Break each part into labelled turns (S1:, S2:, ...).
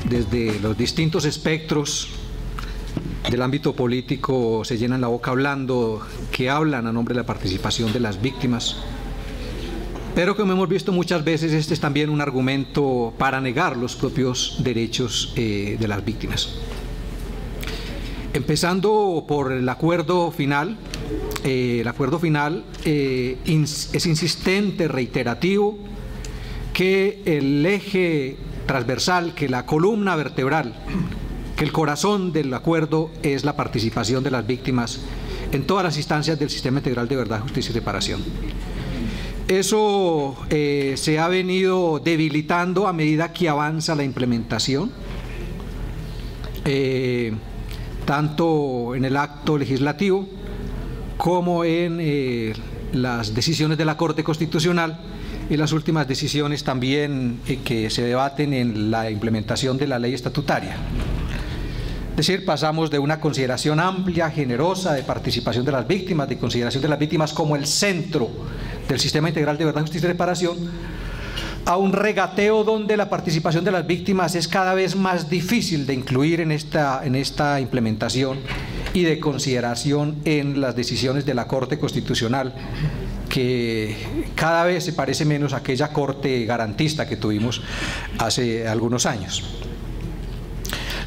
S1: desde los distintos espectros del ámbito político se llenan la boca hablando, que hablan a nombre de la participación de las víctimas. Pero como hemos visto muchas veces, este es también un argumento para negar los propios derechos de las víctimas. Empezando por el acuerdo final. El acuerdo final es insistente, reiterativo, que el eje transversal, que la columna vertebral, que el corazón del acuerdo es la participación de las víctimas en todas las instancias del sistema integral de verdad, justicia y reparación. Eso se ha venido debilitando a medida que avanza la implementación, tanto en el acto legislativo como en las decisiones de la Corte Constitucional y las últimas decisiones también que se debaten en la implementación de la ley estatutaria. Es decir, pasamos de una consideración amplia, generosa de participación de las víctimas, de consideración de las víctimas como el centro del sistema integral de verdad, justicia y reparación, a un regateo donde la participación de las víctimas es cada vez más difícil de incluir en esta implementación y de consideración en las decisiones de la Corte Constitucional, que cada vez se parece menos a aquella corte garantista que tuvimos hace algunos años.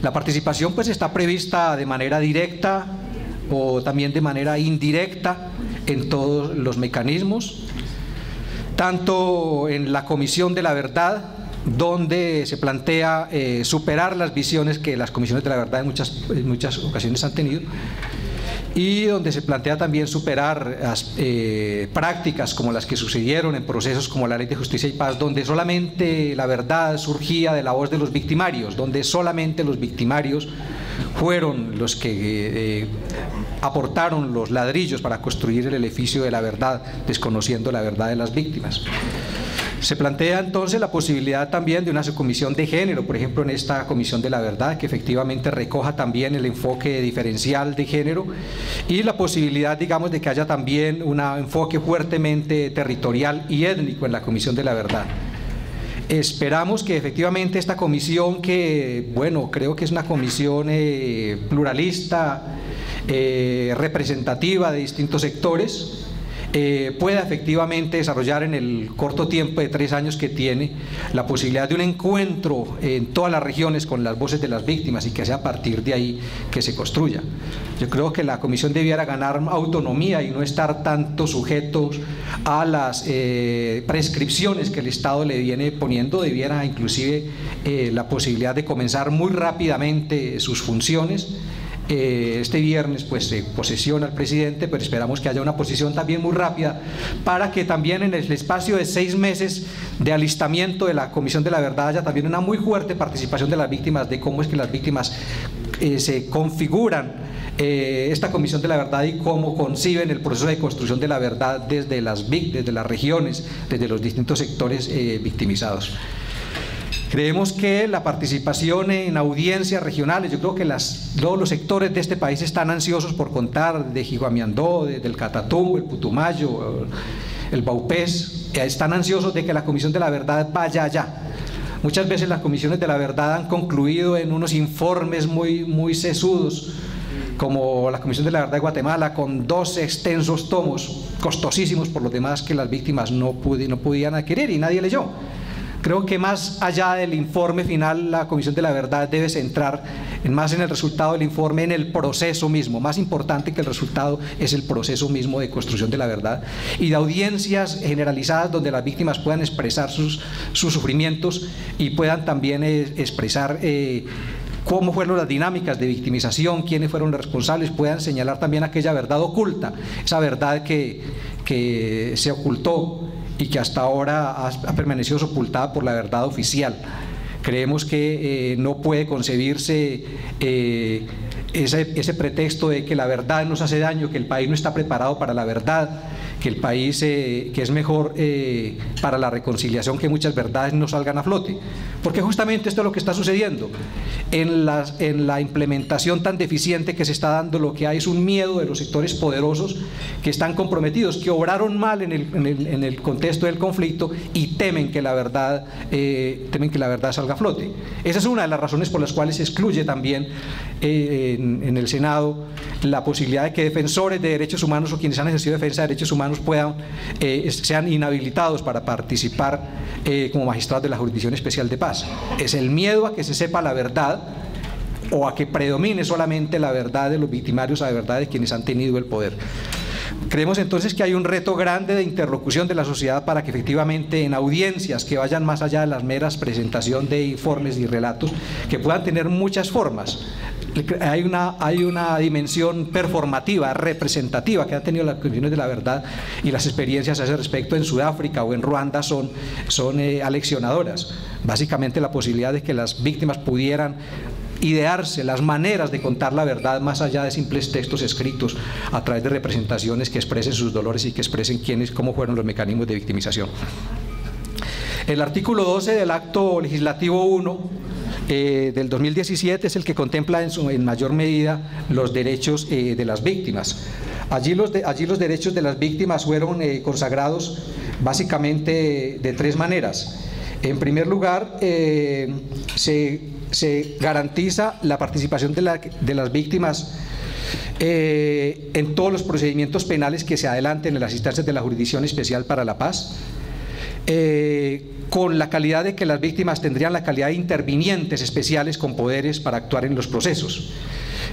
S1: La participación pues está prevista de manera directa o también de manera indirecta en todos los mecanismos, tanto en la Comisión de la Verdad, donde se plantea superar las visiones que las comisiones de la verdad en muchas ocasiones han tenido, y donde se plantea también superar prácticas como las que sucedieron en procesos como la Ley de Justicia y Paz, donde solamente la verdad surgía de la voz de los victimarios, donde solamente los victimarios fueron los que aportaron los ladrillos para construir el edificio de la verdad, desconociendo la verdad de las víctimas. Se plantea entonces la posibilidad también de una subcomisión de género, por ejemplo en esta Comisión de la Verdad, que efectivamente recoja también el enfoque diferencial de género, y la posibilidad, digamos, de que haya también un enfoque fuertemente territorial y étnico en la Comisión de la Verdad. Esperamos que efectivamente esta comisión, que bueno, creo que es una comisión pluralista, representativa de distintos sectores, pueda efectivamente desarrollar en el corto tiempo de 3 años que tiene la posibilidad de un encuentro en todas las regiones con las voces de las víctimas, y que sea a partir de ahí que se construya. Yo creo que la comisión debiera ganar autonomía y no estar tanto sujetos a las prescripciones que el Estado le viene poniendo. Debiera inclusive la posibilidad de comenzar muy rápidamente sus funciones. Este viernes pues se posesiona el presidente, pero esperamos que haya una posición también muy rápida para que también en el espacio de 6 meses de alistamiento de la Comisión de la Verdad haya también una muy fuerte participación de las víctimas, de cómo es que las víctimas se configuran esta Comisión de la Verdad y cómo conciben el proceso de construcción de la verdad desde las regiones, desde los distintos sectores victimizados. Creemos que la participación en audiencias regionales, yo creo que todos los sectores de este país están ansiosos por contar, de Jiguamiandó, del Catatumbo, el Putumayo, el Baupés, están ansiosos de que la Comisión de la Verdad vaya allá. Muchas veces las comisiones de la verdad han concluido en unos informes muy sesudos, como la Comisión de la Verdad de Guatemala, con 2 extensos tomos, costosísimos por los demás, que las víctimas no podían adquirir y nadie leyó. Creo que más allá del informe final, la Comisión de la Verdad debe centrar más en el resultado del informe, en el proceso mismo. Más importante que el resultado es el proceso mismo de construcción de la verdad, y de audiencias generalizadas donde las víctimas puedan expresar sus sufrimientos y puedan también expresar cómo fueron las dinámicas de victimización, quiénes fueron los responsables, puedan señalar también aquella verdad oculta, esa verdad que se ocultó y que hasta ahora ha permanecido sepultada por la verdad oficial. Creemos que no puede concebirse ese pretexto de que la verdad nos hace daño, que el país no está preparado para la verdad, que el país que es mejor para la reconciliación que muchas verdades no salgan a flote, porque justamente esto es lo que está sucediendo en la implementación tan deficiente que se está dando. Lo que hay es un miedo de los sectores poderosos que están comprometidos, que obraron mal en el contexto del conflicto y temen que la verdad salga a flote. Esa es una de las razones por las cuales se excluye también en el Senado la posibilidad de que defensores de derechos humanos o quienes han ejercido defensa de derechos humanos sean inhabilitados para participar como magistrados de la Jurisdicción Especial de Paz. Es el miedo a que se sepa la verdad o a que predomine solamente la verdad de los victimarios a la verdad de quienes han tenido el poder. Creemos entonces que hay un reto grande de interlocución de la sociedad para que efectivamente en audiencias que vayan más allá de las meras presentación de informes y relatos, que puedan tener muchas formas. Hay una dimensión performativa, representativa que han tenido las comisiones de la verdad, y las experiencias a ese respecto en Sudáfrica o en Ruanda son aleccionadoras. Básicamente la posibilidad de que las víctimas pudieran idearse las maneras de contar la verdad más allá de simples textos escritos, a través de representaciones que expresen sus dolores y que expresen cómo fueron los mecanismos de victimización. El artículo 12 del Acto Legislativo 1 del 2017 es el que contempla en mayor medida los derechos de las víctimas. Allí los derechos de las víctimas fueron consagrados básicamente de tres maneras. En primer lugar, se garantiza la participación de las víctimas en todos los procedimientos penales que se adelanten en las instancias de la Jurisdicción Especial para la Paz, con la calidad de que las víctimas tendrían la calidad de intervinientes especiales con poderes para actuar en los procesos.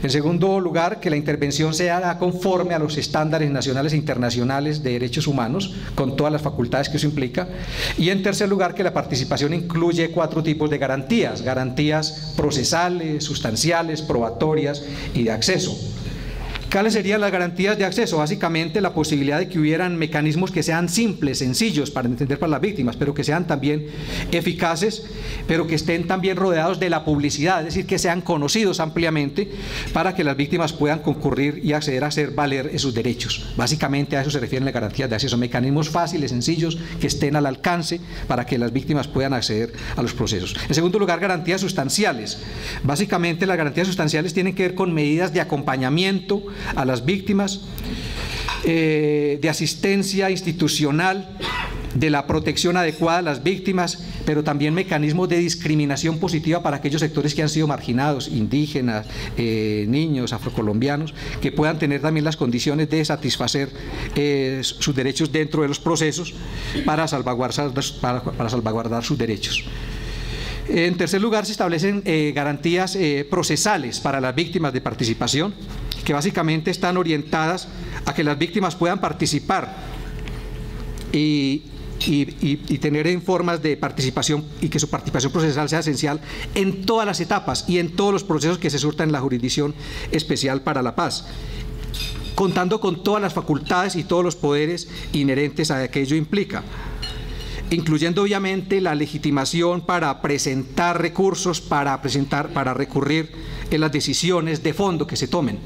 S1: En segundo lugar, que la intervención sea conforme a los estándares nacionales e internacionales de derechos humanos, con todas las facultades que eso implica. Y en tercer lugar, que la participación incluye 4 tipos de garantías: garantías procesales, sustanciales, probatorias y de acceso. ¿Cuáles serían las garantías de acceso? Básicamente la posibilidad de que hubieran mecanismos que sean simples, sencillos para entender para las víctimas, pero que sean también eficaces, pero que estén también rodeados de la publicidad, es decir, que sean conocidos ampliamente para que las víctimas puedan concurrir y acceder a hacer valer sus derechos. Básicamente a eso se refieren las garantías de acceso: mecanismos fáciles, sencillos, que estén al alcance para que las víctimas puedan acceder a los procesos. En segundo lugar, garantías sustanciales. Básicamente las garantías sustanciales tienen que ver con medidas de acompañamiento a las víctimas, de asistencia institucional, de la protección adecuada a las víctimas, pero también mecanismos de discriminación positiva para aquellos sectores que han sido marginados, indígenas, niños, afrocolombianos, que puedan tener también las condiciones de satisfacer sus derechos dentro de los procesos para salvaguardar sus derechos. En tercer lugar, se establecen garantías procesales para las víctimas de participación, que básicamente están orientadas a que las víctimas puedan participar y tener en formas de participación, y que su participación procesal sea esencial en todas las etapas y en todos los procesos que se surtan en la Jurisdicción Especial para la Paz, contando con todas las facultades y todos los poderes inherentes a que ello implica, incluyendo obviamente la legitimación para presentar recursos, para recurrir en las decisiones de fondo que se tomen.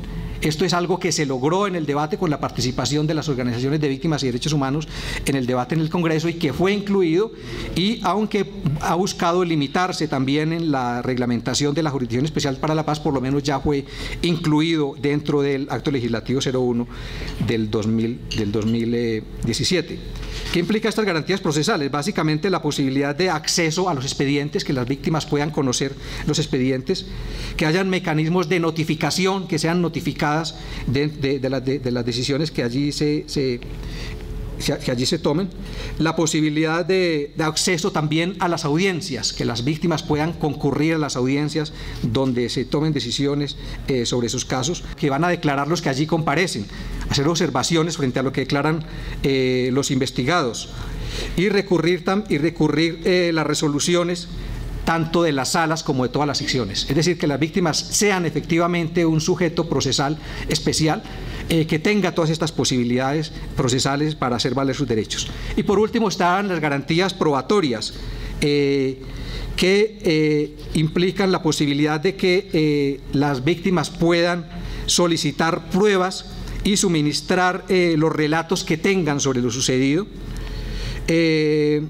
S1: Esto es algo que se logró en el debate con la participación de las organizaciones de víctimas y derechos humanos en el debate en el Congreso, y que fue incluido, y aunque ha buscado limitarse también en la reglamentación de la Jurisdicción Especial para la Paz, por lo menos ya fue incluido dentro del Acto Legislativo 01 del 2017. ¿Qué implica estas garantías procesales? Básicamente la posibilidad de acceso a los expedientes, que las víctimas puedan conocer los expedientes, que hayan mecanismos de notificación, que sean notificadas de las decisiones que allí se tomen, la posibilidad de acceso también a las audiencias, que las víctimas puedan concurrir a las audiencias donde se tomen decisiones sobre sus casos, que van a declarar los que allí comparecen, hacer observaciones frente a lo que declaran los investigados, y recurrir las resoluciones tanto de las salas como de todas las secciones. Es decir, que las víctimas sean efectivamente un sujeto procesal especial que tenga todas estas posibilidades procesales para hacer valer sus derechos. Y por último están las garantías probatorias, que que implican la posibilidad de que las víctimas puedan solicitar pruebas y suministrar los relatos que tengan sobre lo sucedido, que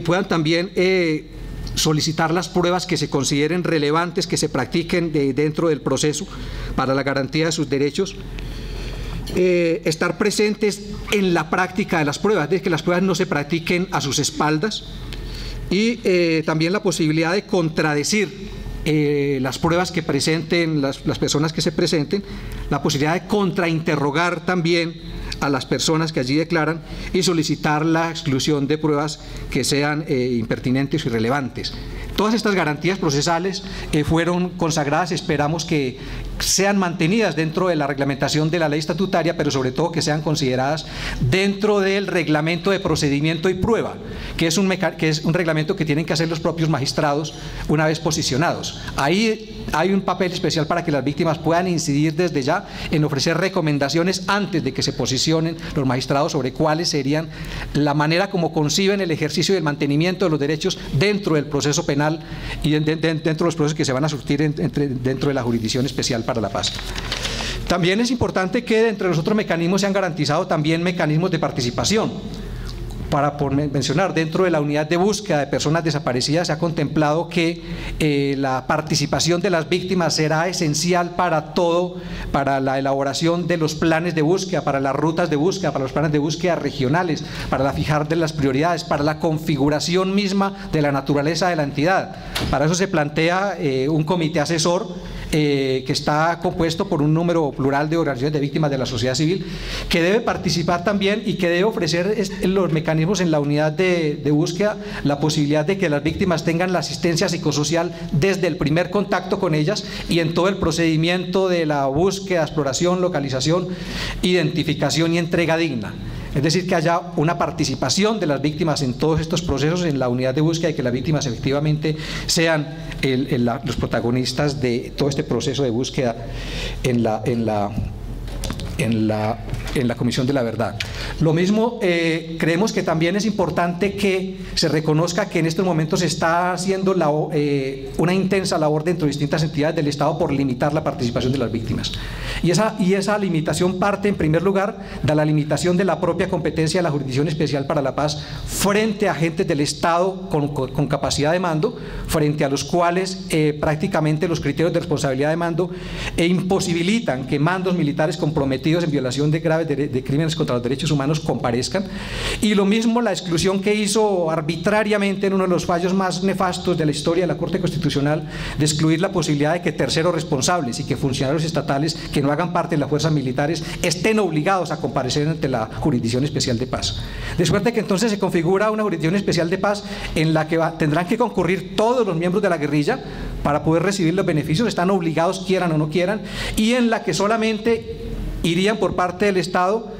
S1: puedan también solicitar las pruebas que se consideren relevantes, que se practiquen dentro del proceso para la garantía de sus derechos, estar presentes en la práctica de las pruebas, de que las pruebas no se practiquen a sus espaldas, y también la posibilidad de contradecir las pruebas que presenten las personas que se presenten, la posibilidad de contrainterrogar también a las personas que allí declaran y solicitar la exclusión de pruebas que sean impertinentes y irrelevantes. Todas estas garantías procesales fueron consagradas, esperamos que sean mantenidas dentro de la reglamentación de la ley estatutaria, pero sobre todo que sean consideradas dentro del reglamento de procedimiento y prueba, que es un reglamento que tienen que hacer los propios magistrados una vez posicionados. Ahí hay un papel especial para que las víctimas puedan incidir desde ya en ofrecer recomendaciones antes de que se posicionen los magistrados sobre cuáles serían la manera como conciben el ejercicio y el mantenimiento de los derechos dentro del proceso penal y dentro de los procesos que se van a surtir dentro de la Jurisdicción Especial para la Paz. También es importante que entre los otros mecanismos se han garantizado también mecanismos de participación. Por mencionar, dentro de la unidad de búsqueda de personas desaparecidas se ha contemplado que la participación de las víctimas será esencial para la elaboración de los planes de búsqueda, para las rutas de búsqueda, para los planes de búsqueda regionales, para la fijar de las prioridades, para la configuración misma de la naturaleza de la entidad. Para eso se plantea un comité asesor que está compuesto por un número plural de organizaciones de víctimas de la sociedad civil, que debe participar también y que debe ofrecer los mecanismos en la unidad de búsqueda, la posibilidad de que las víctimas tengan la asistencia psicosocial desde el primer contacto con ellas y en todo el procedimiento de la búsqueda, exploración, localización, identificación y entrega digna. Es decir, que haya una participación de las víctimas en todos estos procesos en la unidad de búsqueda y que las víctimas efectivamente sean los protagonistas de todo este proceso de búsqueda en la Comisión de la Verdad. Lo mismo, creemos que también es importante que se reconozca que en estos momentos se está haciendo una intensa labor dentro de distintas entidades del Estado por limitar la participación de las víctimas. Y esa limitación parte, en primer lugar, de la limitación de la propia competencia de la Jurisdicción Especial para la Paz frente a agentes del Estado con capacidad de mando, frente a los cuales prácticamente los criterios de responsabilidad de mando imposibilitan que mandos militares comprometidos en violación de graves de crímenes contra los derechos humanos comparezcan, y lo mismo la exclusión que hizo arbitrariamente en uno de los fallos más nefastos de la historia de la Corte Constitucional de excluir la posibilidad de que terceros responsables y que funcionarios estatales que no hagan parte de las fuerzas militares estén obligados a comparecer ante la Jurisdicción Especial de Paz. De suerte que entonces se configura una Jurisdicción Especial de Paz en la que tendrán que concurrir todos los miembros de la guerrilla para poder recibir los beneficios, están obligados quieran o no quieran, y en la que solamente irían por parte del Estado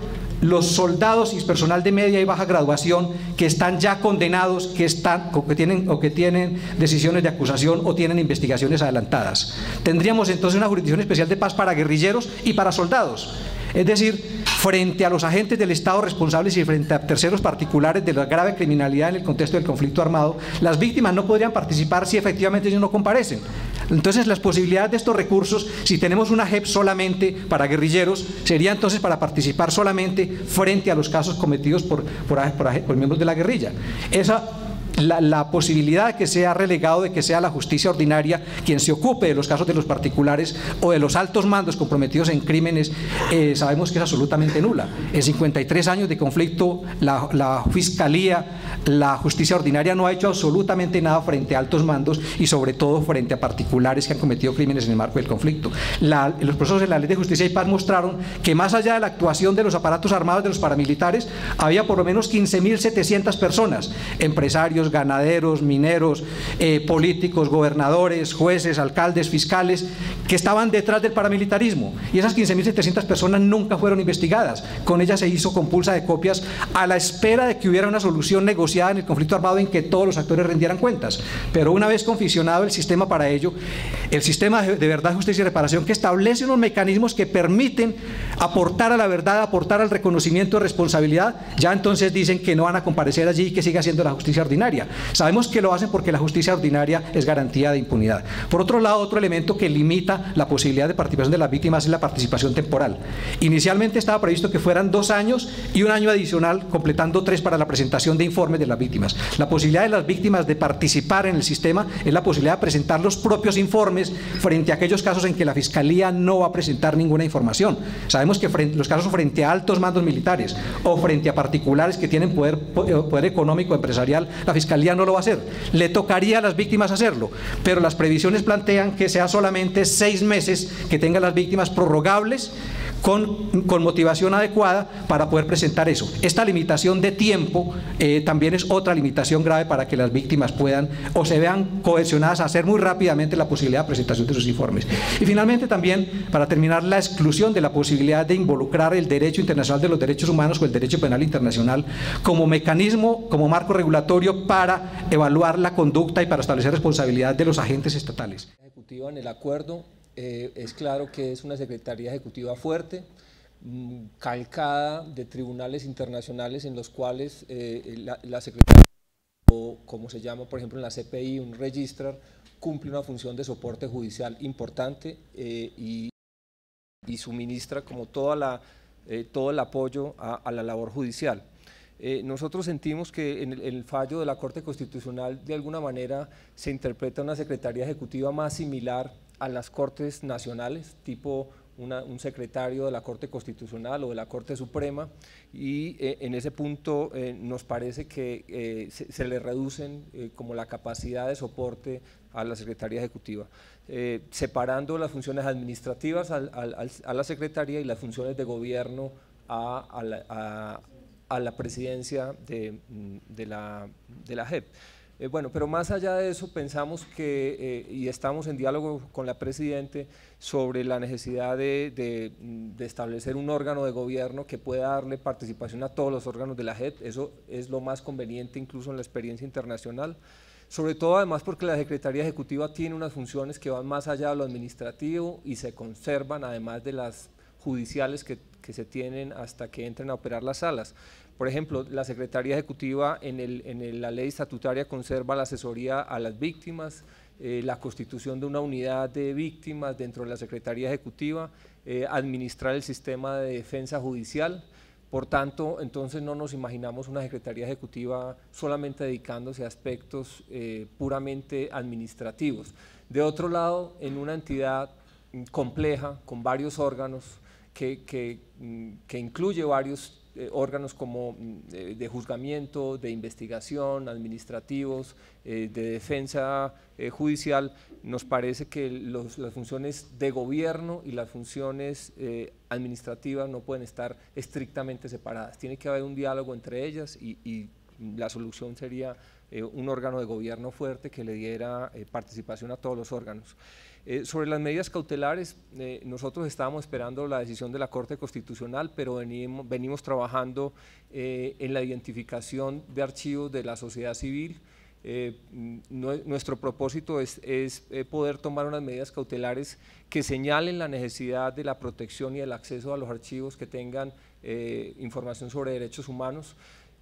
S1: los soldados y personal de media y baja graduación que están ya condenados, que tienen decisiones de acusación o tienen investigaciones adelantadas. Tendríamos entonces una Jurisdicción Especial de Paz para guerrilleros y para soldados. Es decir, frente a los agentes del Estado responsables y frente a terceros particulares de la grave criminalidad en el contexto del conflicto armado, las víctimas no podrían participar si efectivamente ellos no comparecen. Entonces, las posibilidades de estos recursos, si tenemos una JEP solamente para guerrilleros, sería entonces para participar solamente frente a los casos cometidos por miembros de la guerrilla. La posibilidad de que sea relegado, de que sea la justicia ordinaria quien se ocupe de los casos de los particulares o de los altos mandos comprometidos en crímenes, sabemos que es absolutamente nula. En 53 años de conflicto, la Fiscalía, la justicia ordinaria no ha hecho absolutamente nada frente a altos mandos y sobre todo frente a particulares que han cometido crímenes en el marco del conflicto. Los procesos de la Ley de Justicia y Paz mostraron que más allá de la actuación de los aparatos armados de los paramilitares, había por lo menos 15.700 personas, empresarios, ganaderos, mineros, políticos, gobernadores, jueces, alcaldes, fiscales, que estaban detrás del paramilitarismo, y esas 15.700 personas nunca fueron investigadas. Con ellas se hizo compulsa de copias a la espera de que hubiera una solución negociada en el conflicto armado en que todos los actores rendieran cuentas. Pero una vez confeccionado el sistema para ello, el sistema de verdad, justicia y reparación, que establece unos mecanismos que permiten aportar a la verdad, aportar al reconocimiento de responsabilidad, ya entonces dicen que no van a comparecer allí y que siga siendo la justicia ordinaria. ordinaria. Sabemos que lo hacen porque la justicia ordinaria es garantía de impunidad. Por otro lado, otro elemento que limita la posibilidad de participación de las víctimas es la participación temporal. Inicialmente estaba previsto que fueran 2 años y 1 año adicional, completando 3 para la presentación de informes de las víctimas. La posibilidad de las víctimas de participar en el sistema es la posibilidad de presentar los propios informes frente a aquellos casos en que la Fiscalía no va a presentar ninguna información. Sabemos que los casos frente a altos mandos militares o frente a particulares que tienen poder económico, empresarial, la Fiscalía no lo va a hacer. Le tocaría a las víctimas hacerlo, pero las previsiones plantean que sea solamente 6 meses que tengan las víctimas, prorrogables, con motivación adecuada para poder presentar eso. Esta limitación de tiempo también es otra limitación grave para que las víctimas puedan o se vean cohesionadas a hacer muy rápidamente la posibilidad de presentación de sus informes. Y finalmente también, para terminar, la exclusión de la posibilidad de involucrar el derecho internacional de los derechos humanos o el derecho penal internacional como mecanismo, como marco regulatorio para evaluar la conducta y para establecer responsabilidad de los agentes estatales.
S2: Ejecutiva en el acuerdo. Es claro que es una Secretaría Ejecutiva fuerte, calcada de tribunales internacionales en los cuales la Secretaría, o como se llama por ejemplo en la CPI, un registrar, cumple una función de soporte judicial importante y suministra como todo el apoyo a la labor judicial. Nosotros sentimos que en el fallo de la Corte Constitucional de alguna manera se interpreta una Secretaría Ejecutiva más similar a las Cortes Nacionales, tipo un secretario de la Corte Constitucional o de la Corte Suprema, y en ese punto nos parece que se le reducen como la capacidad de soporte a la Secretaría Ejecutiva, separando las funciones administrativas a la Secretaría y las funciones de gobierno a la presidencia de la JEP. Bueno, pero más allá de eso pensamos que, y estamos en diálogo con la Presidente sobre la necesidad de establecer un órgano de gobierno que pueda darle participación a todos los órganos de la JEP. Eso es lo más conveniente incluso en la experiencia internacional, sobre todo además porque la Secretaría Ejecutiva tiene unas funciones que van más allá de lo administrativo y se conservan además de las judiciales que se tienen hasta que entren a operar las salas. Por ejemplo, la Secretaría Ejecutiva en la ley estatutaria conserva la asesoría a las víctimas, la constitución de una unidad de víctimas dentro de la Secretaría Ejecutiva, administrar el sistema de defensa judicial. Por tanto, entonces no nos imaginamos una Secretaría Ejecutiva solamente dedicándose a aspectos puramente administrativos. De otro lado, en una entidad compleja, con varios órganos, que incluye varios órganos como de juzgamiento, de investigación, administrativos, de defensa judicial, nos parece que las funciones de gobierno y las funciones administrativas no pueden estar estrictamente separadas. Tiene que haber un diálogo entre ellas y la solución sería un órgano de gobierno fuerte que le diera participación a todos los órganos. Sobre las medidas cautelares, nosotros estábamos esperando la decisión de la Corte Constitucional, pero venimos trabajando en la identificación de archivos de la sociedad civil. Nuestro propósito es poder tomar unas medidas cautelares que señalen la necesidad de la protección y el acceso a los archivos que tengan información sobre derechos humanos.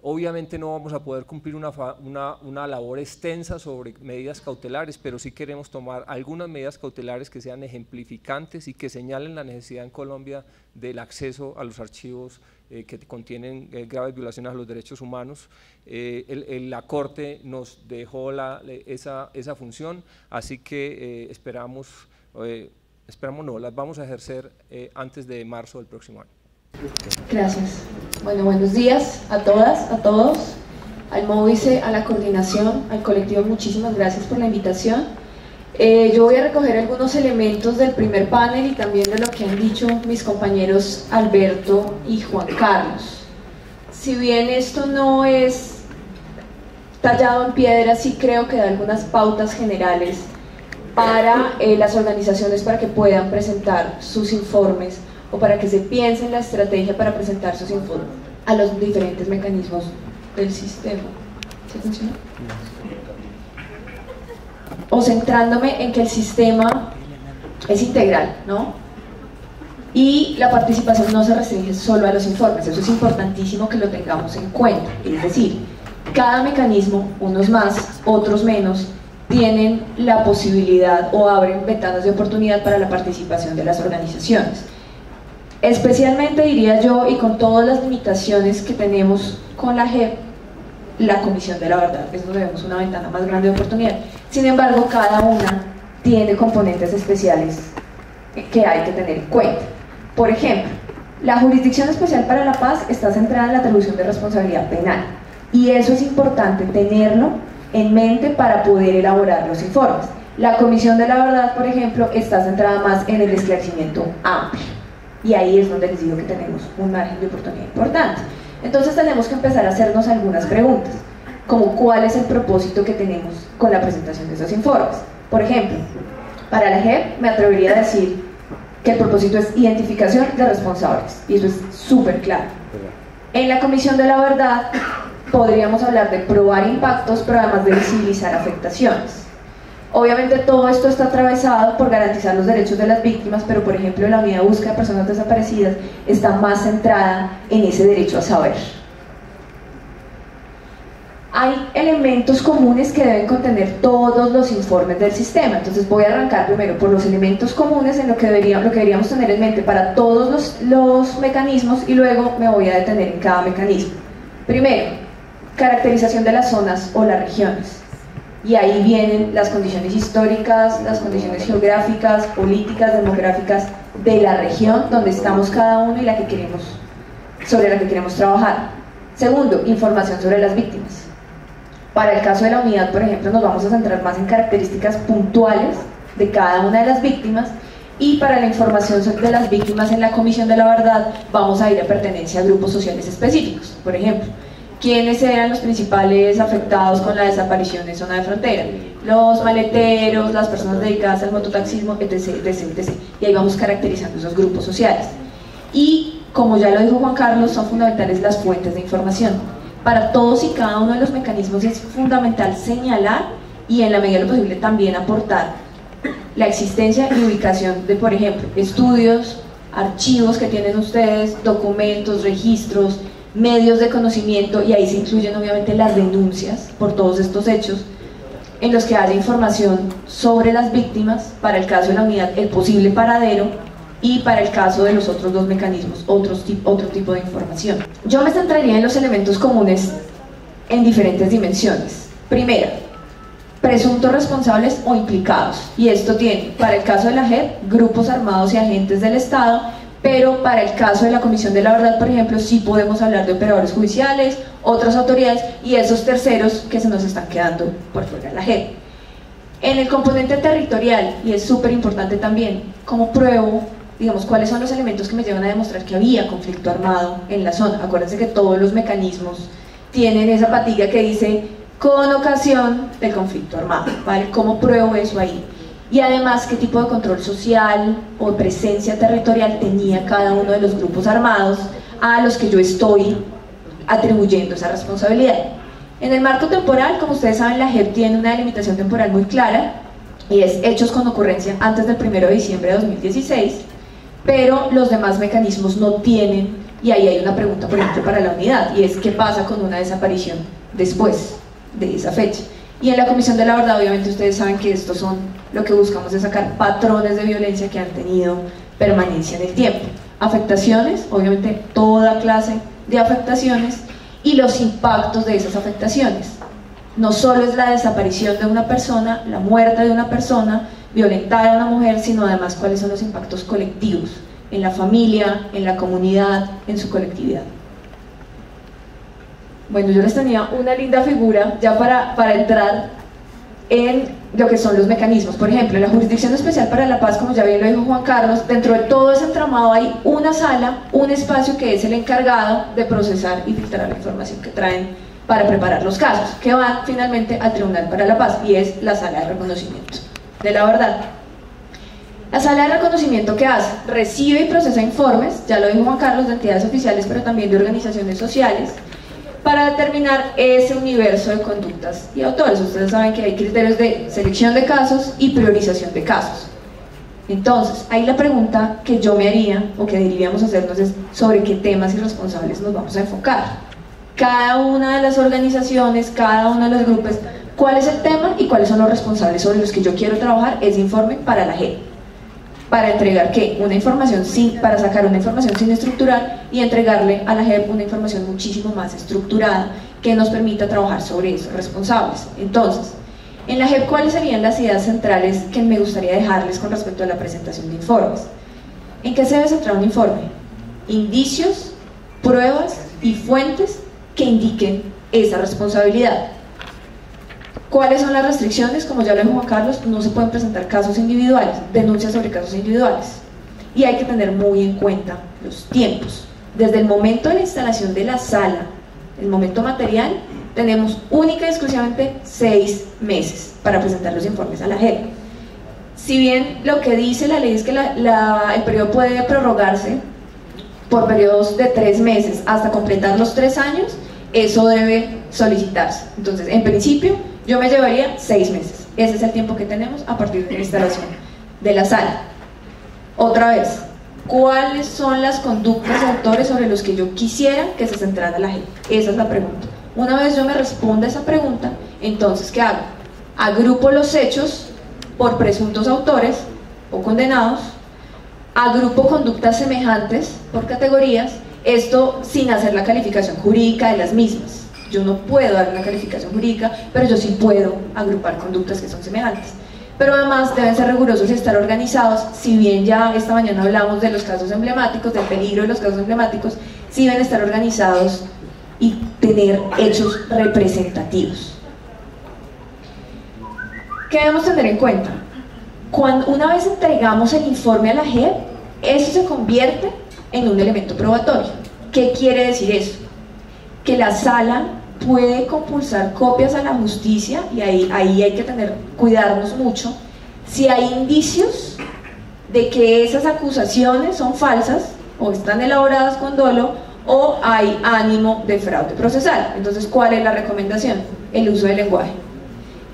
S2: Obviamente no vamos a poder cumplir una labor extensa sobre medidas cautelares, pero sí queremos tomar algunas medidas cautelares que sean ejemplificantes y que señalen la necesidad en Colombia del acceso a los archivos que contienen graves violaciones a los derechos humanos. La Corte nos dejó esa función, así que las vamos a ejercer antes de marzo del próximo año.
S3: Gracias. Bueno, buenos días a todas, a todos, al Móvice, a la coordinación, al colectivo, muchísimas gracias por la invitación. Yo voy a recoger algunos elementos del primer panel y también de lo que han dicho mis compañeros Alberto y Juan Carlos. Si bien esto no es tallado en piedra, sí creo que da algunas pautas generales para las organizaciones para que puedan presentar sus informes o para que se piense en la estrategia para presentar sus informes a los diferentes mecanismos del sistema. ¿Se funciona? O centrándome en que el sistema es integral, ¿no? Y la participación no se restringe solo a los informes, eso es importantísimo que lo tengamos en cuenta. Es decir, Cada mecanismo, unos más, otros menos, tienen la posibilidad o abren ventanas de oportunidad para la participación de las organizaciones. Especialmente diría yo, y con todas las limitaciones que tenemos con la JEP, la Comisión de la Verdad es donde vemos una ventana más grande de oportunidad. Sin embargo, cada una tiene componentes especiales que hay que tener en cuenta. Por ejemplo, la Jurisdicción Especial para la Paz está centrada en la atribución de responsabilidad penal, y eso es importante tenerlo en mente para poder elaborar los informes. La Comisión de la Verdad, por ejemplo, está centrada más en el esclarecimiento amplio, y ahí es donde les digo que tenemos un margen de oportunidad importante. Entonces tenemos que empezar a hacernos algunas preguntas, como cuál es el propósito que tenemos con la presentación de esos informes. Por ejemplo, para la JEP me atrevería a decir que el propósito es identificación de responsables, y eso es súper claro. En la Comisión de la Verdad podríamos hablar de probar impactos, pero además de visibilizar afectaciones. Obviamente todo esto está atravesado por garantizar los derechos de las víctimas, pero por ejemplo la unidad de búsqueda de personas desaparecidas está más centrada en ese derecho a saber. Hay elementos comunes que deben contener todos los informes del sistema, entonces voy a arrancar primero por los elementos comunes en lo que deberíamos tener en mente para todos los mecanismos, y luego me voy a detener en cada mecanismo. Primero, caracterización de las zonas o las regiones. Y ahí vienen las condiciones históricas, las condiciones geográficas, políticas, demográficas de la región donde estamos cada uno y sobre la que queremos trabajar. Segundo, información sobre las víctimas. Para el caso de la unidad, por ejemplo, nos vamos a centrar más en características puntuales de cada una de las víctimas, y para la información de las víctimas en la Comisión de la Verdad vamos a ir a pertenencia a grupos sociales específicos. Por ejemplo, ¿quiénes eran los principales afectados con la desaparición en zona de frontera? Los maleteros, las personas dedicadas al mototaxismo, etc, etc, etc. Y ahí vamos caracterizando esos grupos sociales. Y, como ya lo dijo Juan Carlos, son fundamentales las fuentes de información. Para todos y cada uno de los mecanismos es fundamental señalar y en la medida de lo posible también aportar la existencia y ubicación de, por ejemplo, estudios, archivos que tienen ustedes, documentos, registros, medios de conocimiento, y ahí se incluyen obviamente las denuncias por todos estos hechos, en los que haya información sobre las víctimas, para el caso de la unidad, el posible paradero, y para el caso de los otros dos mecanismos, otro tipo de información. Yo me centraría en los elementos comunes en diferentes dimensiones. Primera, presuntos responsables o implicados, y esto tiene, para el caso de la JEP, grupos armados y agentes del Estado, pero para el caso de la Comisión de la Verdad, por ejemplo, sí podemos hablar de operadores judiciales, otras autoridades y esos terceros que se nos están quedando por fuera de la JEP. En el componente territorial, y es súper importante también, ¿cómo pruebo, digamos, cuáles son los elementos que me llevan a demostrar que había conflicto armado en la zona? Acuérdense que todos los mecanismos tienen esa patilla que dice con ocasión del conflicto armado, ¿vale? ¿Cómo pruebo eso ahí? Y además, ¿qué tipo de control social o presencia territorial tenía cada uno de los grupos armados a los que yo estoy atribuyendo esa responsabilidad? En el marco temporal, como ustedes saben, la JEP tiene una delimitación temporal muy clara, y es hechos con ocurrencia antes del 1 de diciembre de 2016, pero los demás mecanismos no tienen, y ahí hay una pregunta, por ejemplo, para la unidad, y es ¿qué pasa con una desaparición después de esa fecha? Y en la Comisión de la Verdad, obviamente ustedes saben que estos son, lo que buscamos es sacar patrones de violencia que han tenido permanencia en el tiempo. Afectaciones, obviamente toda clase de afectaciones, y los impactos de esas afectaciones. No solo es la desaparición de una persona, la muerte de una persona, violentar a una mujer, sino además cuáles son los impactos colectivos, en la familia, en la comunidad, en su colectividad. Bueno, yo les tenía una linda figura ya para entrar en lo que son los mecanismos. Por ejemplo, en la Jurisdicción Especial para la Paz, como ya bien lo dijo Juan Carlos, dentro de todo ese entramado hay una sala, un espacio que es el encargado de procesar y filtrar la información que traen para preparar los casos, que van finalmente al Tribunal para la Paz, y es la sala de reconocimiento de la verdad. La sala de reconocimiento, ¿qué hace? Recibe y procesa informes, ya lo dijo Juan Carlos, de entidades oficiales, pero también de organizaciones sociales, para determinar ese universo de conductas y autores. Ustedes saben que hay criterios de selección de casos y priorización de casos. Entonces, ahí la pregunta que yo me haría, o que deberíamos hacernos, es sobre qué temas y responsables nos vamos a enfocar. cada una de las organizaciones, cada uno de los grupos, cuál es el tema y cuáles son los responsables sobre los que yo quiero trabajar ese informe para la JEP. Para entregar ¿qué? Una información para sacar una información sin estructurar y entregarle a la JEP una información muchísimo más estructurada que nos permita trabajar sobre esos responsables. Entonces, en la JEP, ¿cuáles serían las ideas centrales que me gustaría dejarles con respecto a la presentación de informes? ¿En qué se debe centrar un informe? Indicios, pruebas y fuentes que indiquen esa responsabilidad. ¿Cuáles son las restricciones? Como ya lo dijo Juan Carlos, no se pueden presentar casos individuales, denuncias sobre casos individuales. Y hay que tener muy en cuenta los tiempos. Desde el momento de la instalación de la sala, el momento material, tenemos única y exclusivamente 6 meses para presentar los informes a la JEP. Si bien lo que dice la ley es que el periodo puede prorrogarse por periodos de 3 meses hasta completar los 3 años, eso debe solicitarse. Entonces, en principio, yo me llevaría 6 meses. Ese es el tiempo que tenemos a partir de la instalación de la sala. Otra vez, ¿cuáles son las conductas de autores sobre los que yo quisiera que se centrara la JEP? Esa es la pregunta. Una vez yo me responda esa pregunta, entonces, ¿qué hago? Agrupo los hechos por presuntos autores o condenados, agrupo conductas semejantes por categorías, esto sin hacer la calificación jurídica de las mismas. Yo no puedo dar una calificación jurídica, pero yo sí puedo agrupar conductas que son semejantes. Pero además deben ser rigurosos y estar organizados. Si bien ya esta mañana hablamos de los casos emblemáticos, del peligro de los casos emblemáticos, sí deben estar organizados y tener hechos representativos. ¿Qué debemos tener en cuenta? Una vez entregamos el informe a la JEP, eso se convierte en un elemento probatorio. ¿Qué quiere decir eso? Que la sala puede compulsar copias a la justicia, y ahí hay que cuidarnos mucho, si hay indicios de que esas acusaciones son falsas o están elaboradas con dolo o hay ánimo de fraude procesal. Entonces, ¿cuál es la recomendación? El uso del lenguaje.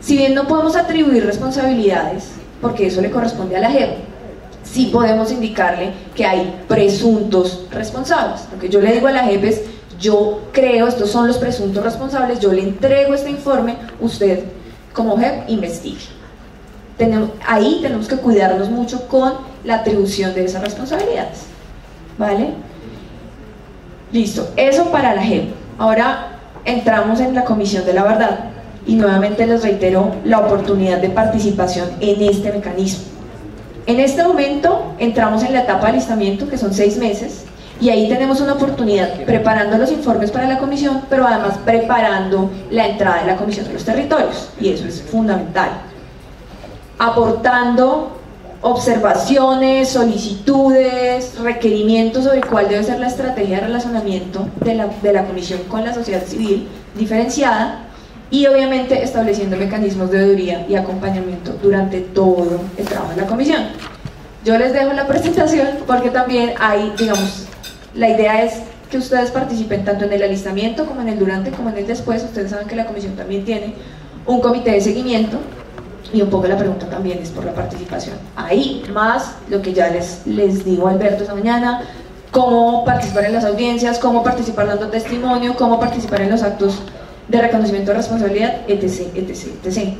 S3: Si bien no podemos atribuir responsabilidades, porque eso le corresponde a la JEP, sí podemos indicarle que hay presuntos responsables. Lo que yo le digo a la JEP es: yo creo, estos son los presuntos responsables, yo le entrego este informe, usted como JEP investigue. Ahí tenemos que cuidarnos mucho con la atribución de esas responsabilidades, ¿vale? Listo, eso para la JEP. Ahora entramos en la Comisión de la Verdad y nuevamente les reitero la oportunidad de participación en este mecanismo. En este momento entramos en la etapa de alistamiento, que son 6 meses, y ahí tenemos una oportunidad preparando los informes para la comisión, pero además preparando la entrada de la Comisión de los Territorios, y eso es fundamental. Aportando observaciones, solicitudes, requerimientos sobre cuál debe ser la estrategia de relacionamiento de la comisión con la sociedad civil diferenciada, y obviamente estableciendo mecanismos de veeduría y acompañamiento durante todo el trabajo de la comisión. Yo les dejo la presentación porque también hay, digamos, la idea es que ustedes participen tanto en el alistamiento como en el durante como en el después. Ustedes saben que la comisión también tiene un comité de seguimiento y un poco la pregunta también es por la participación. Ahí más lo que ya les digo a Alberto esta mañana, cómo participar en las audiencias, cómo participar dando testimonio, cómo participar en los actos de reconocimiento de responsabilidad, etc, etc, etc.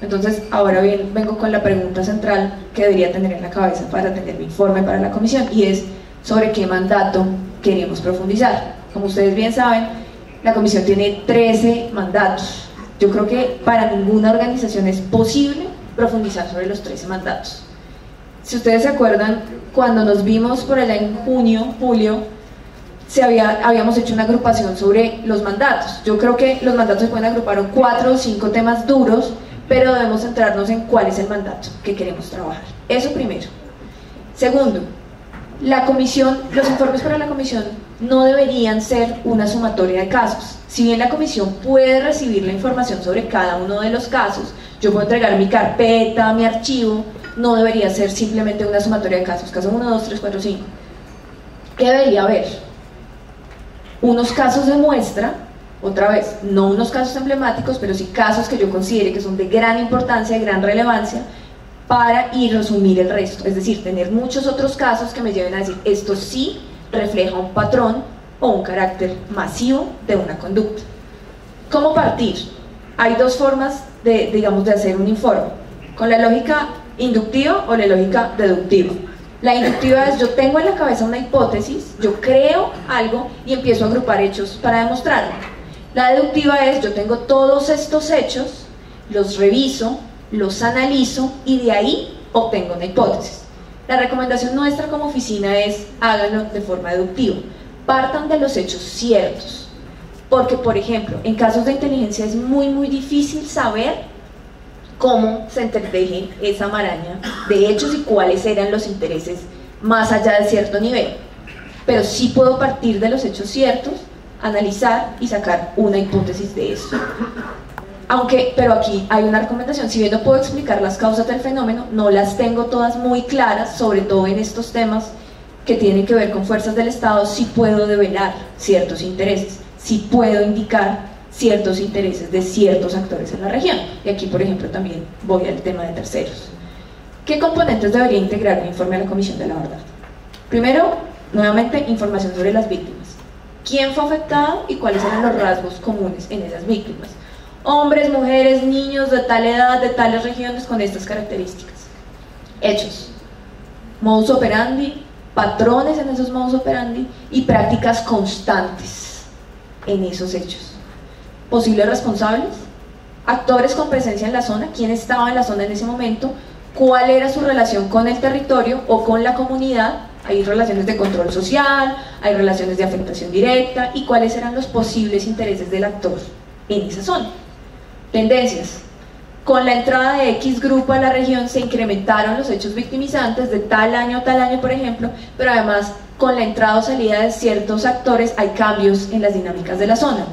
S3: Entonces, ahora bien, vengo con la pregunta central que debería tener en la cabeza para tener mi informe para la comisión, y es sobre qué mandato queremos profundizar. Como ustedes bien saben, la comisión tiene 13 mandatos. Yo creo que para ninguna organización es posible profundizar sobre los 13 mandatos. Si ustedes se acuerdan, cuando nos vimos por allá en junio, julio, habíamos hecho una agrupación sobre los mandatos. Yo creo que los mandatos se pueden agrupar en 4 o 5 temas duros, pero debemos centrarnos en cuál es el mandato que queremos trabajar. Eso primero. Segundo, la comisión, los informes para la comisión no deberían ser una sumatoria de casos. Si bien la comisión puede recibir la información sobre cada uno de los casos, yo puedo entregar mi carpeta, mi archivo, no debería ser simplemente una sumatoria de casos, caso 1, 2, 3, 4, 5. ¿Qué debería haber? Unos casos de muestra, otra vez, no unos casos emblemáticos, pero sí casos que yo considere que son de gran importancia, de gran relevancia, para ir a resumir el resto. Es decir, tener muchos otros casos que me lleven a decir, esto sí refleja un patrón o un carácter masivo de una conducta. ¿Cómo partir? Hay dos formas de, digamos, de hacer un informe, con la lógica inductiva o la lógica deductiva. La inductiva es: yo tengo en la cabeza una hipótesis, yo creo algo y empiezo a agrupar hechos para demostrarlo. La deductiva es: yo tengo todos estos hechos, los reviso, los analizo y de ahí obtengo una hipótesis. La recomendación nuestra como oficina es: háganlo de forma deductiva, partan de los hechos ciertos, porque por ejemplo en casos de inteligencia es muy difícil saber cómo se entreteje esa maraña de hechos y cuáles eran los intereses más allá de cierto nivel, pero sí puedo partir de los hechos ciertos, analizar y sacar una hipótesis de eso. Pero aquí hay una recomendación: si bien no puedo explicar las causas del fenómeno, no las tengo todas muy claras, sobre todo en estos temas que tienen que ver con fuerzas del Estado, sí puedo develar ciertos intereses, sí puedo indicar ciertos intereses de ciertos actores en la región. Y aquí, por ejemplo, también voy al tema de terceros. ¿Qué componentes debería integrar un informe a la Comisión de la Verdad? Primero, nuevamente, información sobre las víctimas. ¿Quién fue afectado y cuáles eran los rasgos comunes en esas víctimas? Hombres, mujeres, niños de tal edad, de tales regiones, con estas características. Hechos, modus operandi, patrones en esos modus operandi y prácticas constantes en esos hechos. Posibles responsables, actores con presencia en la zona, quién estaba en la zona en ese momento, cuál era su relación con el territorio o con la comunidad. Hay relaciones de control social, hay relaciones de afectación directa, y cuáles eran los posibles intereses del actor en esa zona. Tendencias: con la entrada de X grupo a la región se incrementaron los hechos victimizantes de tal año a tal año, por ejemplo, pero además con la entrada o salida de ciertos actores hay cambios en las dinámicas de la zona.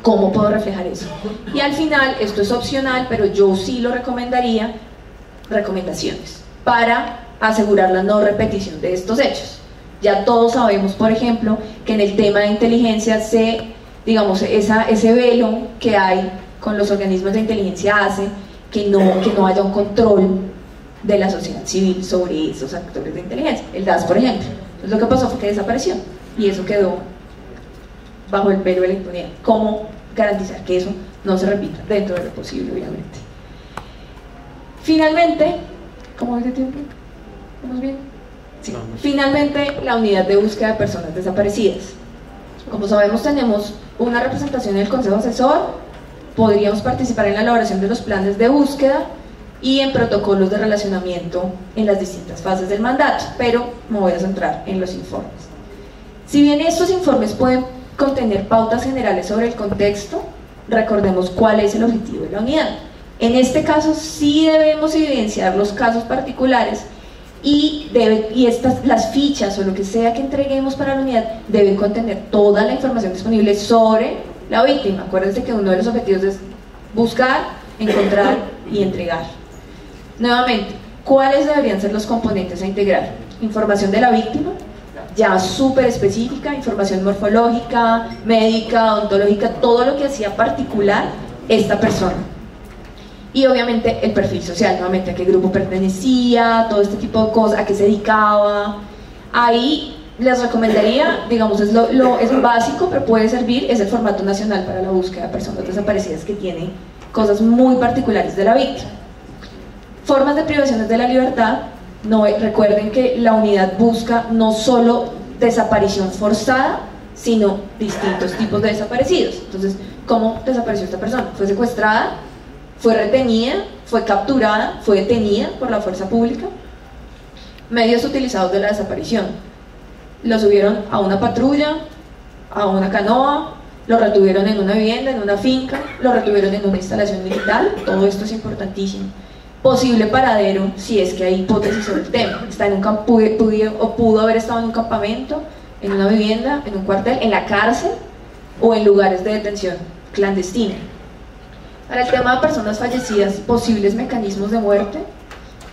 S3: ¿Cómo puedo reflejar eso? Y al final, esto es opcional, pero yo sí lo recomendaría, recomendaciones para asegurar la no repetición de estos hechos. Ya todos sabemos, por ejemplo, que en el tema de inteligencia digamos, ese velo que hay con los organismos de inteligencia hace que no haya un control de la sociedad civil sobre esos actores de inteligencia. El DAS, por ejemplo. Entonces lo que pasó fue que desapareció y eso quedó bajo el velo de la impunidad. ¿Cómo garantizar que eso no se repita dentro de lo posible, obviamente? Finalmente, ¿cómo es de tiempo? ¿Vamos bien? Sí. Finalmente, la unidad de búsqueda de personas desaparecidas. Como sabemos, tenemos una representación en el Consejo Asesor, podríamos participar en la elaboración de los planes de búsqueda y en protocolos de relacionamiento en las distintas fases del mandato, pero me voy a centrar en los informes. Si bien estos informes pueden contener pautas generales sobre el contexto, recordemos cuál es el objetivo de la unidad. En este caso sí debemos evidenciar los casos particulares y las fichas o lo que sea que entreguemos para la unidad deben contener toda la información disponible sobre la víctima. Acuérdense que uno de los objetivos es buscar, encontrar y entregar. Nuevamente, ¿cuáles deberían ser los componentes a integrar? Información de la víctima, ya súper específica, información morfológica, médica, odontológica, todo lo que hacía particular esta persona. Y obviamente el perfil social, nuevamente a qué grupo pertenecía, todo este tipo de cosas, a qué se dedicaba. Ahí les recomendaría, digamos, es básico, pero puede servir, es el formato nacional para la búsqueda de personas desaparecidas, que tiene cosas muy particulares de la víctima. Formas de privaciones de la libertad. Recuerden que la unidad busca no solo desaparición forzada, sino distintos tipos de desaparecidos. Entonces, ¿cómo desapareció esta persona? ¿Fue secuestrada? ¿Fue retenida? ¿Fue capturada? ¿Fue detenida por la fuerza pública? Medios utilizados de la desaparición: lo subieron a una patrulla, a una canoa, lo retuvieron en una vivienda, en una finca, lo retuvieron en una instalación militar. Todo esto es importantísimo. Posible paradero, si es que hay hipótesis sobre el tema. Está en un pudo haber estado en un campamento, en una vivienda, en un cuartel, en la cárcel o en lugares de detención clandestina. Para el tema de personas fallecidas, posibles mecanismos de muerte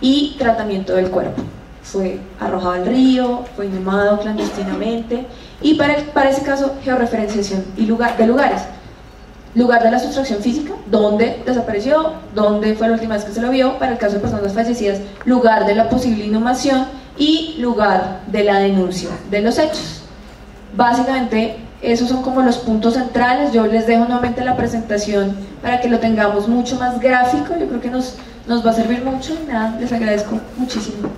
S3: y tratamiento del cuerpo. Fue arrojado al río, fue inhumado clandestinamente. Y para ese caso, georreferenciación y de lugares. Lugar de la sustracción física, dónde desapareció, dónde fue la última vez que se lo vio. Para el caso de personas fallecidas, lugar de la posible inhumación y lugar de la denuncia de los hechos. Básicamente esos son como los puntos centrales. Yo les dejo nuevamente la presentación para que lo tengamos mucho más gráfico. Yo creo que nos va a servir mucho. Nada, les agradezco muchísimo.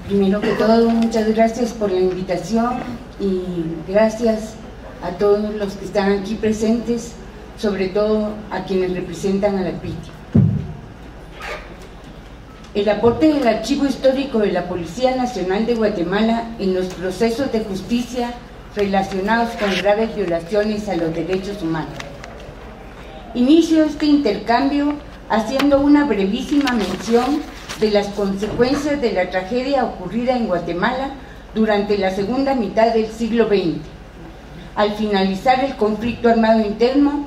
S4: Primero que todo, muchas gracias por la invitación y gracias a todos los que están aquí presentes, sobre todo a quienes representan a las víctimas. El aporte del Archivo Histórico de la Policía Nacional de Guatemala en los procesos de justicia relacionados con graves violaciones a los derechos humanos. Inicio este intercambio haciendo una brevísima mención de las consecuencias de la tragedia ocurrida en Guatemala durante la segunda mitad del siglo XX. Al finalizar el conflicto armado interno,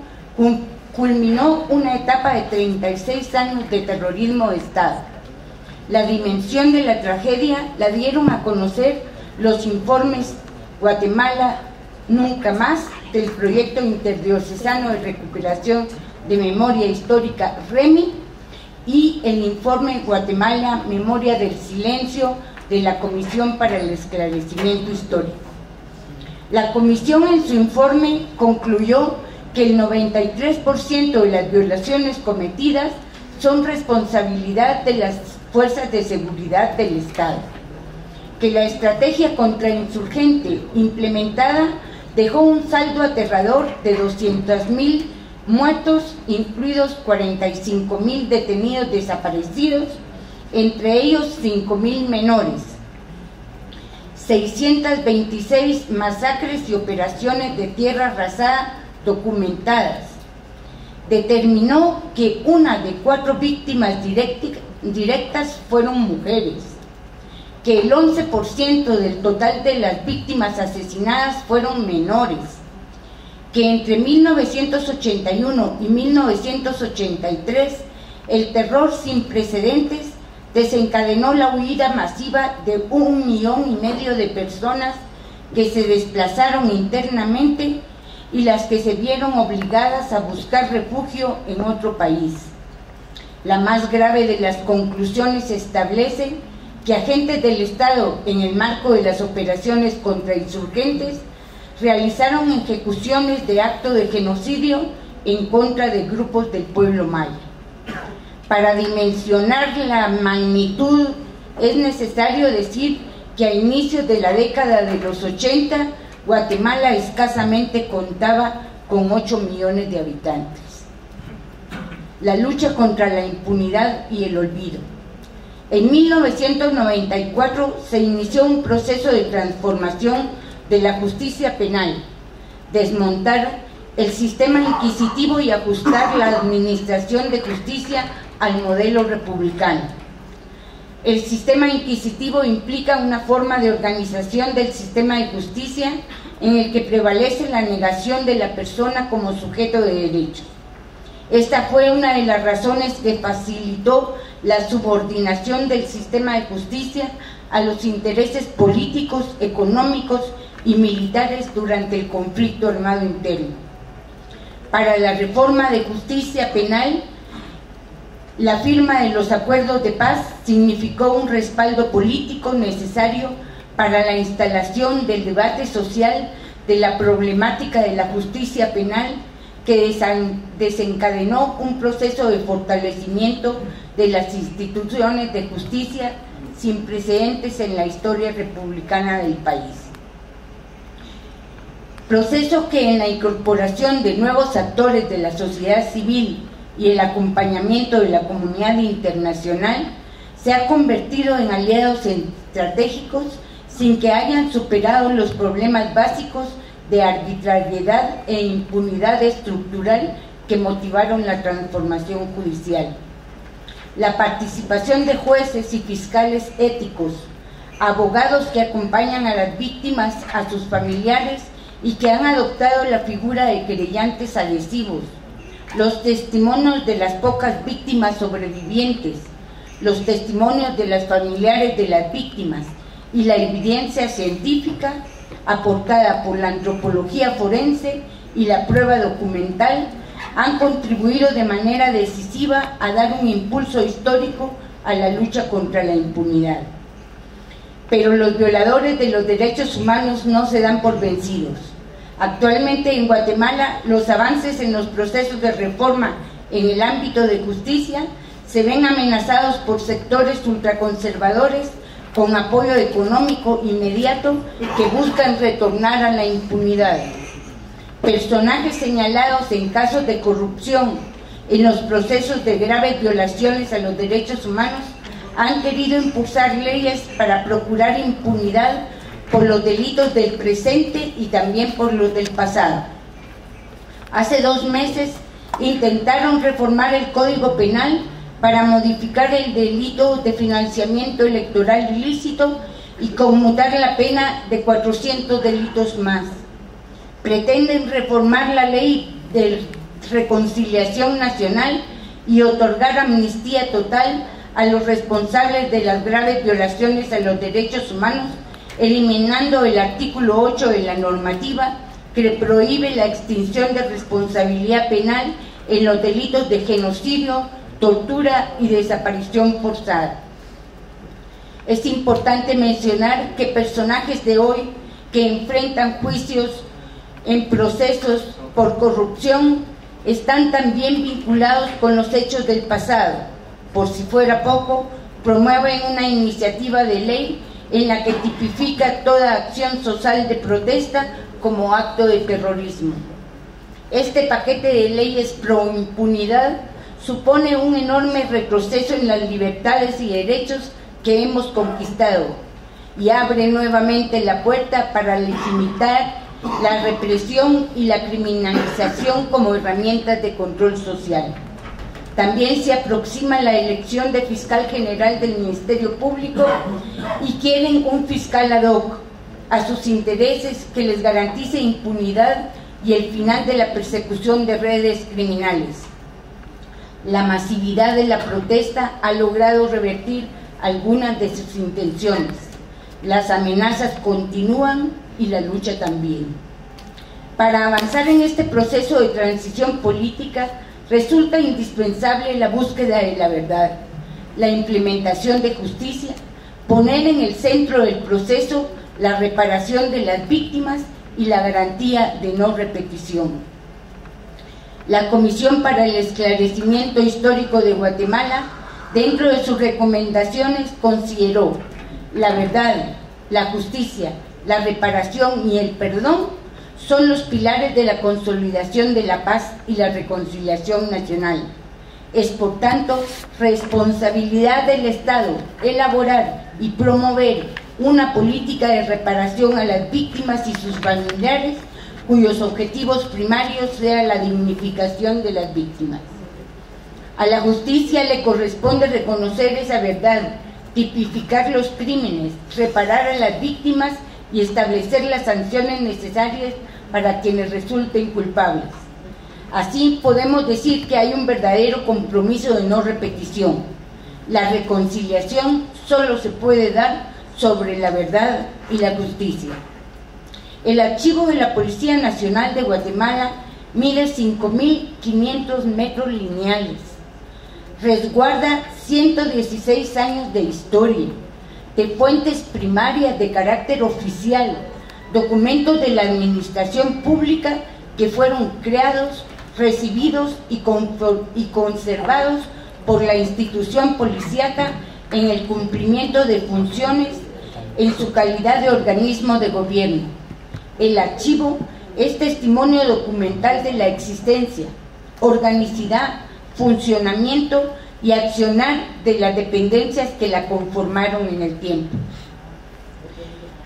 S4: culminó una etapa de 36 años de terrorismo de Estado. La dimensión de la tragedia la dieron a conocer los informes Guatemala Nunca Más del Proyecto Interdiocesano de Recuperación de Memoria Histórica REMI y el informe Guatemala Memoria del Silencio de la Comisión para el Esclarecimiento Histórico. La comisión en su informe concluyó que el 93% de las violaciones cometidas son responsabilidad de las fuerzas de seguridad del Estado, que la estrategia contrainsurgente implementada dejó un saldo aterrador de 200.000 muertos, incluidos 45.000 detenidos desaparecidos, entre ellos 5.000 menores, 626 masacres y operaciones de tierra arrasada documentadas. Determinó que 1 de 4 víctimas directas fueron mujeres, que el 11% del total de las víctimas asesinadas fueron menores, que entre 1981 y 1983 el terror sin precedentes desencadenó la huida masiva de 1,5 millones de personas que se desplazaron internamente y las que se vieron obligadas a buscar refugio en otro país. La más grave de las conclusiones establece que agentes del Estado, en el marco de las operaciones contra insurgentes, realizaron ejecuciones de acto de genocidio en contra de grupos del pueblo maya. Para dimensionar la magnitud es necesario decir que a inicios de la década de los 80, Guatemala escasamente contaba con 8 millones de habitantes. La lucha contra la impunidad y el olvido. En 1994 se inició un proceso de transformación de la justicia penal, desmontar el sistema inquisitivo y ajustar la administración de justicia al modelo republicano. El sistema inquisitivo implica una forma de organización del sistema de justicia en el que prevalece la negación de la persona como sujeto de derechos. Esta fue una de las razones que facilitó la subordinación del sistema de justicia a los intereses políticos, económicos y militares durante el conflicto armado interno. Para la reforma de justicia penal, la firma de los acuerdos de paz significó un respaldo político necesario para la instalación del debate social de la problemática de la justicia penal, que desencadenó un proceso de fortalecimiento de las instituciones de justicia sin precedentes en la historia republicana del país. Proceso que, en la incorporación de nuevos actores de la sociedad civil y el acompañamiento de la comunidad internacional, se ha convertido en aliados estratégicos sin que hayan superado los problemas básicos de arbitrariedad e impunidad estructural que motivaron la transformación judicial. La participación de jueces y fiscales éticos, abogados que acompañan a las víctimas, a sus familiares y que han adoptado la figura de querellantes adhesivos, los testimonios de las pocas víctimas sobrevivientes, los testimonios de las familiares de las víctimas y la evidencia científica aportada por la antropología forense y la prueba documental han contribuido de manera decisiva a dar un impulso histórico a la lucha contra la impunidad. pero los violadores de los derechos humanos no se dan por vencidos. Actualmente en Guatemala los avances en los procesos de reforma en el ámbito de justicia se ven amenazados por sectores ultraconservadores con apoyo económico inmediato que buscan retornar a la impunidad. Personajes señalados en casos de corrupción en los procesos de graves violaciones a los derechos humanos han querido impulsar leyes para procurar impunidad por los delitos del presente y también por los del pasado. Hace 2 meses intentaron reformar el Código Penal para modificar el delito de financiamiento electoral ilícito y conmutar la pena de 400 delitos más. Pretenden reformar la ley de reconciliación nacional y otorgar amnistía total a los responsables de las graves violaciones a los derechos humanos, eliminando el artículo 8 de la normativa que prohíbe la extinción de responsabilidad penal en los delitos de genocidio, tortura y desaparición forzada. Es importante mencionar que personajes de hoy que enfrentan juicios en procesos por corrupción están también vinculados con los hechos del pasado. Por si fuera poco, promueven una iniciativa de ley en la que tipifica toda acción social de protesta como acto de terrorismo. Este paquete de leyes pro impunidad supone un enorme retroceso en las libertades y derechos que hemos conquistado y abre nuevamente la puerta para legitimar la represión y la criminalización como herramientas de control social. También se aproxima la elección de fiscal general del Ministerio Público y quieren un fiscal ad hoc a sus intereses que les garantice impunidad y el final de la persecución de redes criminales. La masividad de la protesta ha logrado revertir algunas de sus intenciones. Las amenazas continúan y la lucha también. Para avanzar en este proceso de transición política, resulta indispensable la búsqueda de la verdad, la implementación de justicia, poner en el centro del proceso la reparación de las víctimas y la garantía de no repetición. La Comisión para el Esclarecimiento Histórico de Guatemala, dentro de sus recomendaciones, consideró la verdad, la justicia, la reparación y el perdón son los pilares de la consolidación de la paz y la reconciliación nacional. Es, por tanto, responsabilidad del Estado elaborar y promover una política de reparación a las víctimas y sus familiares, cuyos objetivos primarios sean la dignificación de las víctimas. A la justicia le corresponde reconocer esa verdad, tipificar los crímenes, reparar a las víctimas y establecer las sanciones necesarias para quienes resulten culpables. Así podemos decir que hay un verdadero compromiso de no repetición. La reconciliación solo se puede dar sobre la verdad y la justicia. El archivo de la Policía Nacional de Guatemala mide 5.500 metros lineales, resguarda 116 años de historia, de fuentes primarias de carácter oficial, documentos de la administración pública que fueron creados, recibidos y conservados por la institución policíaca en el cumplimiento de funciones en su calidad de organismo de gobierno. El archivo es testimonio documental de la existencia, organicidad, funcionamiento y accionar de las dependencias que la conformaron en el tiempo.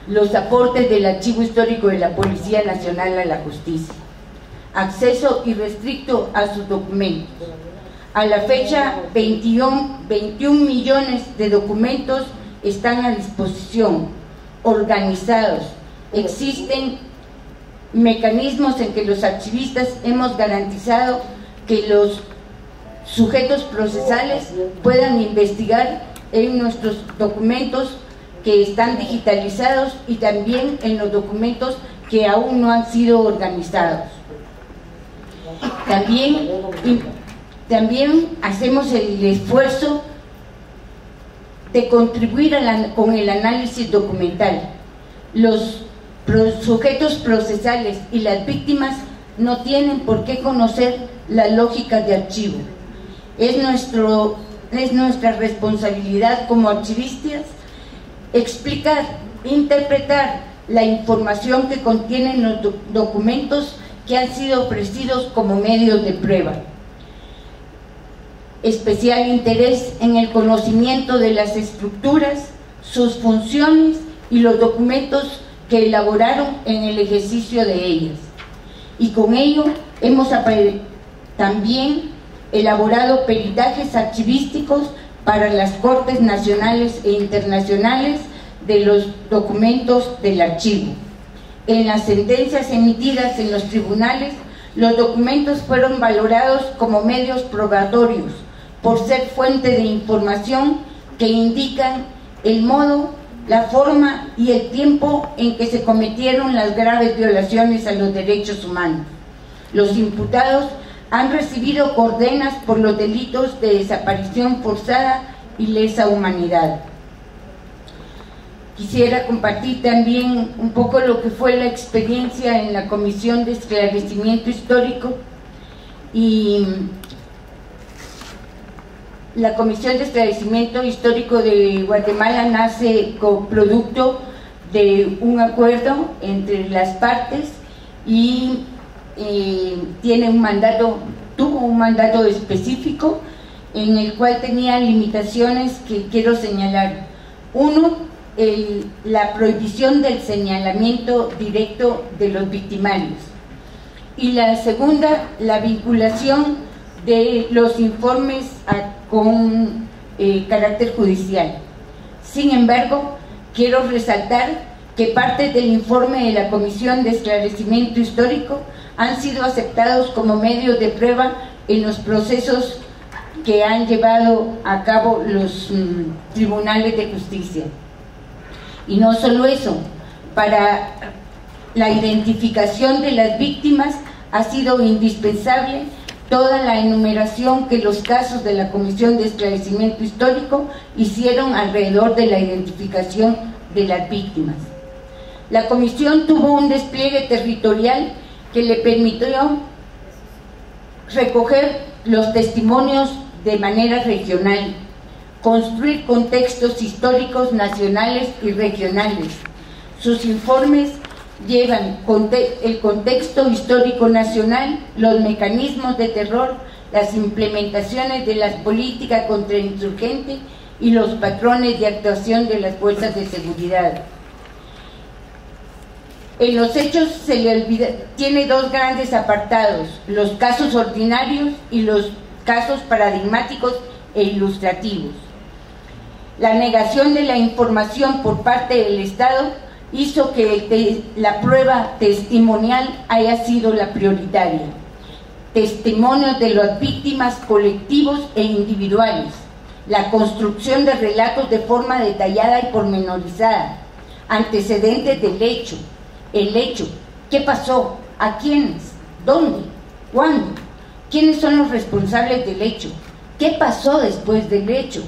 S4: Los aportes del Archivo Histórico de la Policía Nacional a la Justicia. Acceso irrestricto a sus documentos. A la fecha, 21 millones de documentos están a disposición, organizados. Existen mecanismos en que los archivistas hemos garantizado que los sujetos procesales puedan investigar en nuestros documentos que están digitalizados y también en los documentos que aún no han sido organizados. También hacemos el esfuerzo de contribuir con el análisis documental. Los sujetos procesales y las víctimas no tienen por qué conocer las lógicas de archivo. Es nuestra responsabilidad como archivistas explicar, interpretar la información que contienen los documentos que han sido ofrecidos como medios de prueba. Especial interés en el conocimiento de las estructuras, sus funciones y los documentos que elaboraron en el ejercicio de ellas. Y con ello hemos también elaborado peritajes archivísticos para las Cortes Nacionales e Internacionales de los documentos del archivo. En las sentencias emitidas en los tribunales, los documentos fueron valorados como medios probatorios por ser fuente de información que indican el modo, la forma y el tiempo en que se cometieron las graves violaciones a los derechos humanos. Los imputados han recibido condenas por los delitos de desaparición forzada y lesa humanidad. Quisiera compartir también un poco lo que fue la experiencia en la Comisión de Esclarecimiento Histórico. Y la Comisión de Esclarecimiento Histórico de Guatemala nace como producto de un acuerdo entre las partes y tuvo un mandato específico en el cual tenía limitaciones que quiero señalar. Uno, la prohibición del señalamiento directo de los victimarios, y la segunda, la vinculación de los informes con carácter judicial. Sin embargo, quiero resaltar que parte del informe de la Comisión de Esclarecimiento Histórico han sido aceptados como medios de prueba en los procesos que han llevado a cabo los tribunales de justicia. Y no solo eso, para la identificación de las víctimas ha sido indispensable toda la enumeración que los casos de la Comisión de Esclarecimiento Histórico hicieron alrededor de la identificación de las víctimas. La Comisión tuvo un despliegue territorial que le permitió recoger los testimonios de manera regional, construir contextos históricos nacionales y regionales. Sus informes llevan el contexto histórico nacional, los mecanismos de terror, las implementaciones de las políticas contra el insurgente y los patrones de actuación de las fuerzas de seguridad. En los hechos tiene dos grandes apartados: los casos ordinarios y los casos paradigmáticos e ilustrativos. La negación de la información por parte del Estado hizo que la prueba testimonial haya sido la prioritaria. Testimonios de las víctimas colectivos e individuales, la construcción de relatos de forma detallada y pormenorizada, antecedentes del hecho, el hecho, qué pasó, a quiénes, dónde, cuándo, quiénes son los responsables del hecho, qué pasó después del hecho,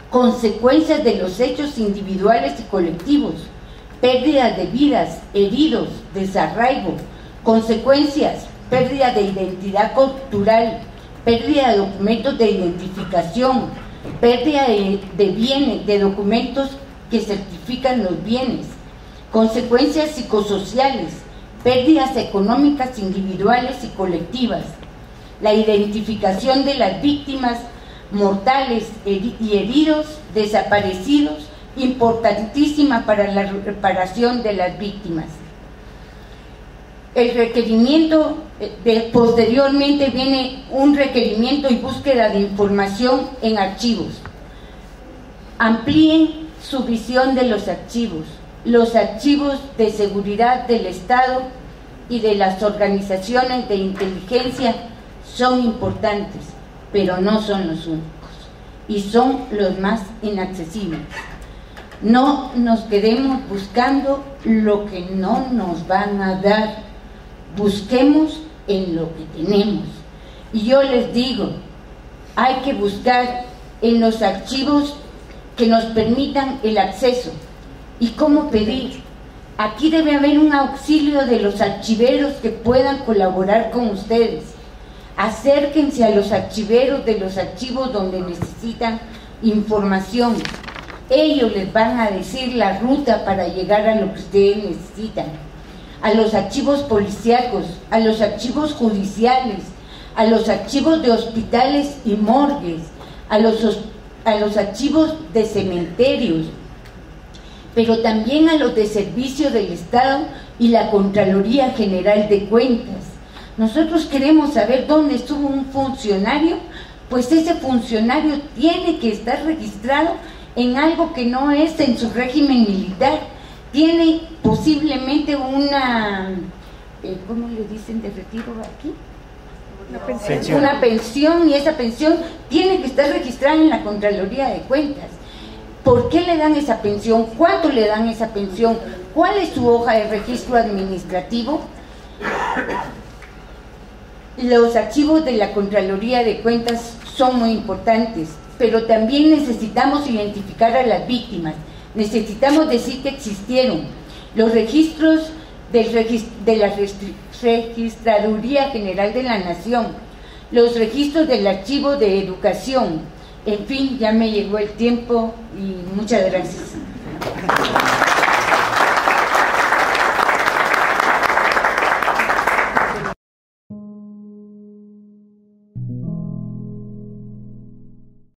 S4: consecuencias de los hechos individuales y colectivos, pérdidas de vidas, heridos, desarraigo, consecuencias, pérdida de identidad cultural, pérdida de documentos de identificación, pérdida de bienes, de documentos que certifican los bienes, consecuencias psicosociales, pérdidas económicas individuales y colectivas, la identificación de las víctimas mortales y heridos, desaparecidos, importantísima para la reparación de las víctimas. El requerimiento, posteriormente viene un requerimiento y búsqueda de información en archivos. Amplíen su visión de los archivos de seguridad del Estado y de las organizaciones de inteligencia son importantes, pero no son los únicos y son los más inaccesibles. No nos quedemos buscando lo que no nos van a dar, busquemos en lo que tenemos. Y yo les digo, hay que buscar en los archivos que nos permitan el acceso. ¿Y cómo pedir? Aquí debe haber un auxilio de los archiveros que puedan colaborar con ustedes. Acérquense a los archiveros de los archivos donde necesitan información. Ellos les van a decir la ruta para llegar a lo que ustedes necesitan. A los archivos policíacos, a los archivos judiciales, a los archivos de hospitales y morgues, a los archivos de cementerios, pero también a los de servicio del Estado y la Contraloría General de Cuentas. Nosotros queremos saber dónde estuvo un funcionario, pues ese funcionario tiene que estar registrado en algo que no es en su régimen militar. Tiene posiblemente una, ¿cómo le dicen de retiro aquí? Una pensión, y esa pensión tiene que estar registrada en la Contraloría de Cuentas. ¿Por qué le dan esa pensión? ¿Cuánto le dan esa pensión? ¿Cuál es su hoja de registro administrativo? Los archivos de la Contraloría de Cuentas son muy importantes, pero también necesitamos identificar a las víctimas. Necesitamos decir que existieron. Los registros de la Registraduría General de la Nación, los registros del Archivo de Educación. En fin, ya me llegó el tiempo y muchas gracias.